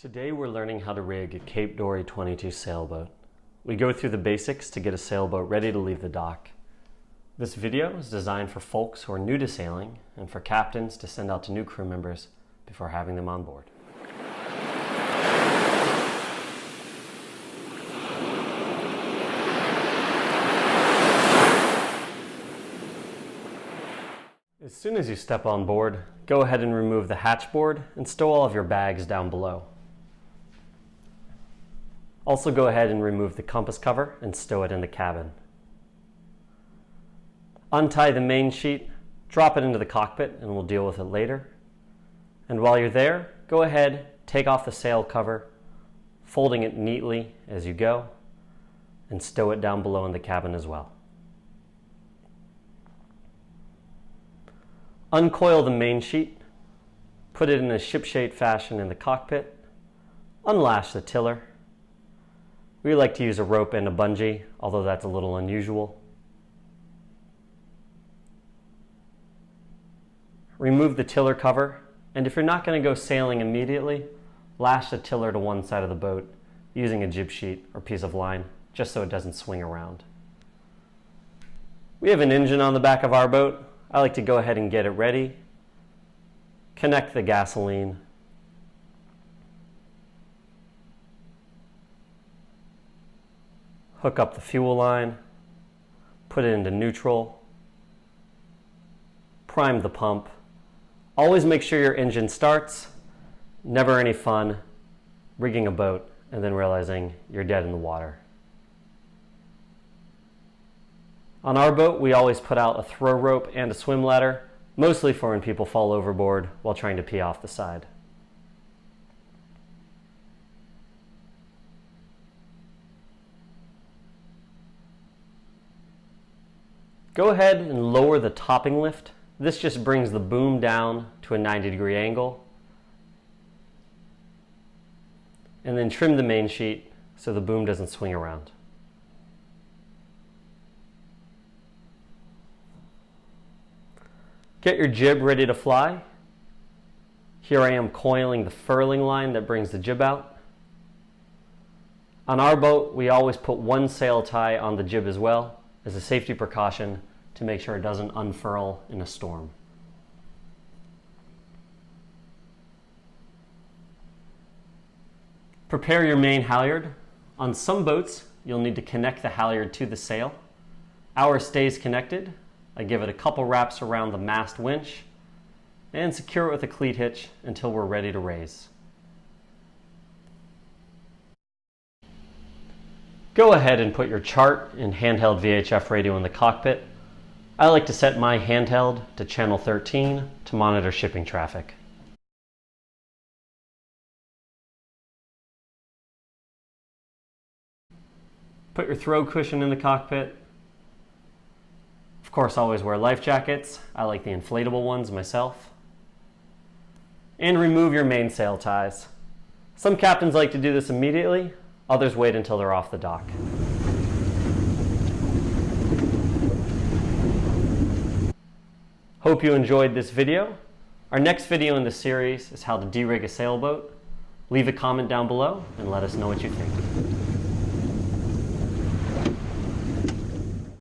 Today we're learning how to rig a Cape Dory 22 sailboat. We go through the basics to get a sailboat ready to leave the dock. This video is designed for folks who are new to sailing and for captains to send out to new crew members before having them on board. As soon as you step on board, go ahead and remove the hatchboard and stow all of your bags down below. Also go ahead and remove the compass cover and stow it in the cabin. Untie the main sheet, drop it into the cockpit, and we'll deal with it later. And while you're there, go ahead, take off the sail cover, folding it neatly as you go, and stow it down below in the cabin as well. Uncoil the main sheet, put it in a shipshape fashion in the cockpit, unlash the tiller. We like to use a rope and a bungee, although that's a little unusual. Remove the tiller cover, and if you're not going to go sailing immediately, lash the tiller to one side of the boat using a jib sheet or piece of line, just so it doesn't swing around. We have an engine on the back of our boat. I like to go ahead and get it ready, connect the gasoline, hook up the fuel line, put it into neutral, prime the pump. Always make sure your engine starts. Never any fun rigging a boat and then realizing you're dead in the water. On our boat, we always put out a throw rope and a swim ladder, mostly for when people fall overboard while trying to pee off the side. Go ahead and lower the topping lift. This just brings the boom down to a 90-degree angle. And then trim the main sheet so the boom doesn't swing around. Get your jib ready to fly. Here I am coiling the furling line that brings the jib out. On our boat, we always put one sail tie on the jib as well, as a safety precaution to make sure it doesn't unfurl in a storm. Prepare your main halyard. On some boats, you'll need to connect the halyard to the sail. Ours stays connected. I give it a couple wraps around the mast winch and secure it with a cleat hitch until we're ready to raise. Go ahead and put your chart and handheld VHF radio in the cockpit. I like to set my handheld to channel 13 to monitor shipping traffic. Put your throw cushion in the cockpit. Of course, always wear life jackets. I like the inflatable ones myself. And remove your mainsail ties. Some captains like to do this immediately. Others wait until they're off the dock. Hope you enjoyed this video. Our next video in the series is how to derig a sailboat. Leave a comment down below and let us know what you think.